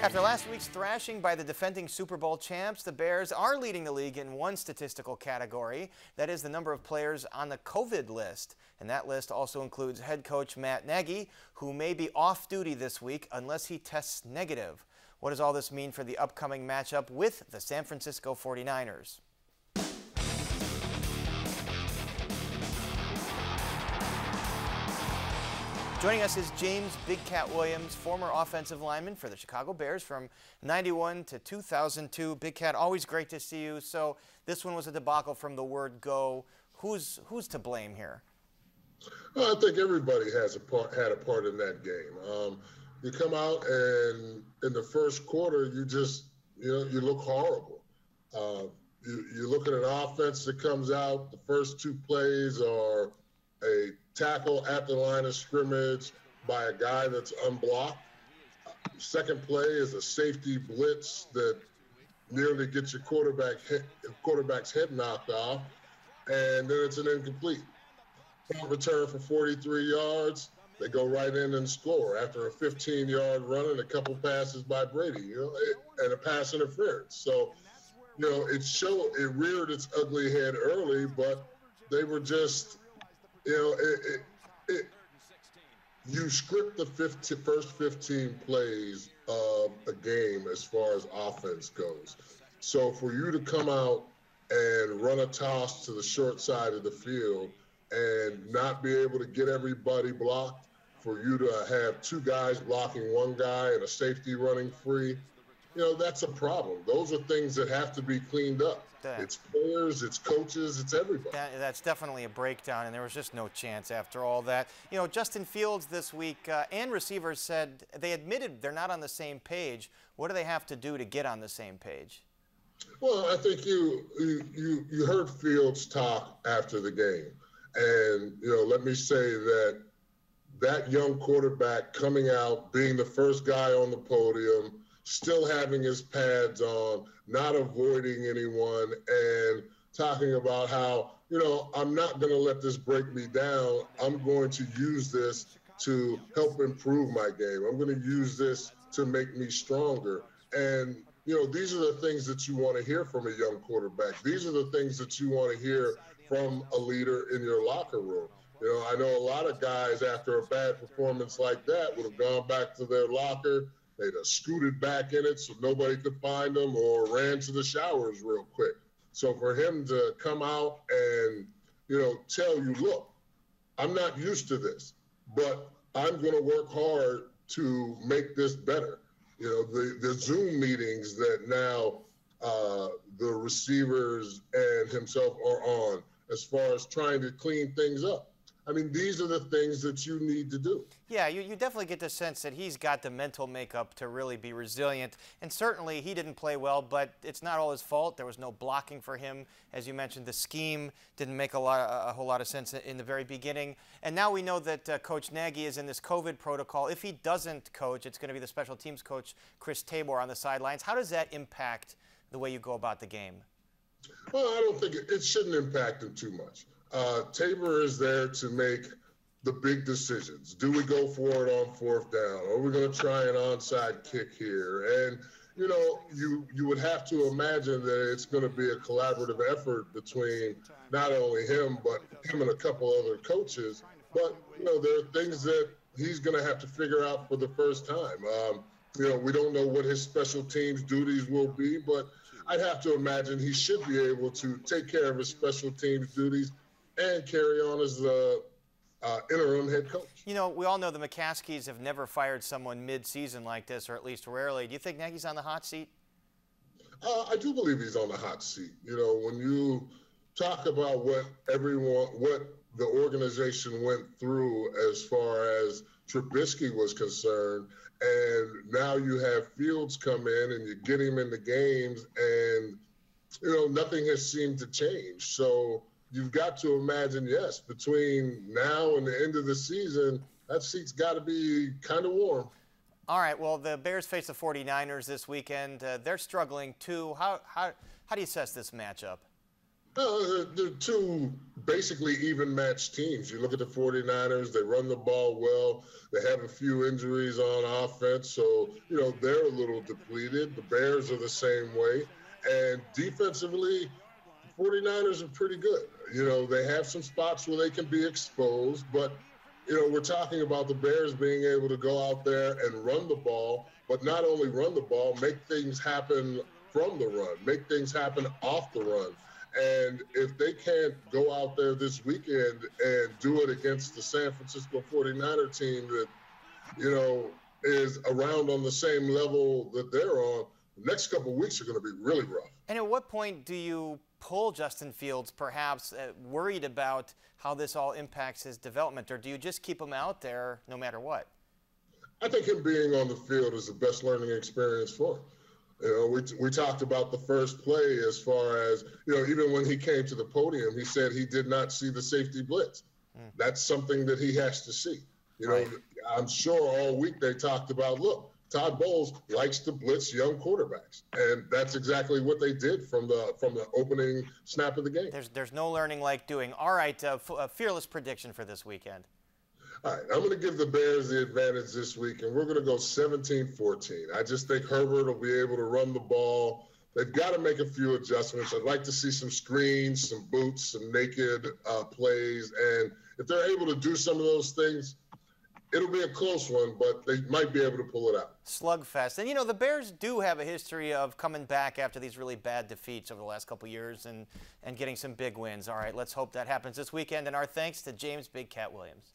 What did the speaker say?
After last week's thrashing by the defending Super Bowl champs, the Bears are leading the league in one statistical category. That is the number of players on the COVID list. And that list also includes head coach Matt Nagy, who may be off duty this week unless he tests negative. What does all this mean for the upcoming matchup with the San Francisco 49ers? Joining us is James Big Cat Williams, former offensive lineman for the Chicago Bears from '91 to 2002. Big Cat, always great to see you. So this one was a debacle from the word go. Who's to blame here? Well, I think everybody had a part in that game. You come out and in the first quarter, you look horrible. You look at an offense that comes out, the first two plays are a tackle at the line of scrimmage by a guy that's unblocked. Second play is a safety blitz that nearly gets your quarterback's head knocked off, and then it's an incomplete. Punt return for 43 yards. They go right in and score after a 15-yard run and a couple passes by Brady, and a pass interference. So, it reared its ugly head early, but they were just, you script the first 15 plays of a game as far as offense goes. So for you to come out and run a toss to the short side of the field and not be able to get everybody blocked, for you to have two guys blocking one guy and a safety running free, that's a problem. Those are things that have to be cleaned up. It's players, it's coaches, it's everybody. That's definitely a breakdown, and there was just no chance after all that. Justin Fields this week and receivers said they admitted they're not on the same page. What do they have to do to get on the same page? Well, I think you heard Fields talk after the game, and let me say that young quarterback coming out, being the first guy on the podium, still having his pads on, not avoiding anyone, and talking about how, I'm not going to let this break me down. I'm going to use this to help improve my game. I'm going to use this to make me stronger. And, these are the things that you want to hear from a young quarterback. These are the things that you want to hear from a leader in your locker room. I know a lot of guys after a bad performance like that would have gone back to their locker. They'd have scooted back in it so nobody could find them, or ran to the showers real quick. So for him to come out and, tell you, look, I'm not used to this, but I'm going to work hard to make this better. The Zoom meetings that now the receivers and himself are on as far as trying to clean things up. I mean, these are the things that you need to do. Yeah, you definitely get the sense that he's got the mental makeup to really be resilient. And certainly he didn't play well, but it's not all his fault. There was no blocking for him. As you mentioned, the scheme didn't make a whole lot of sense in the very beginning. And now we know that Coach Nagy is in this COVID protocol. If he doesn't coach, it's going to be the special teams coach, Chris Tabor, on the sidelines. How does that impact the way you go about the game? Well, I don't think it shouldn't impact him too much. Tabor is there to make the big decisions. Do we go for it on fourth down? Are we going to try an onside kick here? And, you would have to imagine that it's going to be a collaborative effort between not only him, but him and a couple other coaches. But, there are things that he's going to have to figure out for the first time. We don't know what his special teams duties will be, but I'd have to imagine he should be able to take care of his special teams duties and carry on as the interim head coach. We all know the McCaskies have never fired someone mid-season like this, or at least rarely. Do you think Nagy's on the hot seat? I do believe he's on the hot seat. When you talk about what the organization went through as far as Trubisky was concerned, and now you have Fields come in and you get him in the games, and, nothing has seemed to change. So you've got to imagine, yes, between now and the end of the season, that seat's got to be kind of warm. All right, well, the Bears face the 49ers this weekend. They're struggling, too. How do you assess this matchup? They're two basically even matched teams. You look at the 49ers, they run the ball well. They have a few injuries on offense, so, they're a little depleted. The Bears are the same way. And defensively, the 49ers are pretty good. They have some spots where they can be exposed, but, we're talking about the Bears being able to go out there and run the ball, but not only run the ball, make things happen from the run, make things happen off the run. And if they can't go out there this weekend and do it against the San Francisco 49er team that, is around on the same level that they're on, the next couple of weeks are going to be really rough. And at what point do you pull Justin Fields, perhaps worried about how this all impacts his development, or do you just keep him out there no matter what? I think him being on the field is the best learning experience for him. We talked about the first play as far as, even when he came to the podium, he said he did not see the safety blitz. That's something that he has to see. Right. I'm sure all week they talked about, look, Todd Bowles likes to blitz young quarterbacks, and that's exactly what they did from the opening snap of the game. There's no learning like doing. All right, a fearless prediction for this weekend. All right, I'm going to give the Bears the advantage this week, and we're going to go 17-14. I just think Herbert will be able to run the ball. They've got to make a few adjustments. I'd like to see some screens, some boots, some naked plays, and if they're able to do some of those things, it'll be a close one, but they might be able to pull it out. Slugfest. And, the Bears do have a history of coming back after these really bad defeats over the last couple of years and getting some big wins. All right, let's hope that happens this weekend. And our thanks to James Big Cat Williams.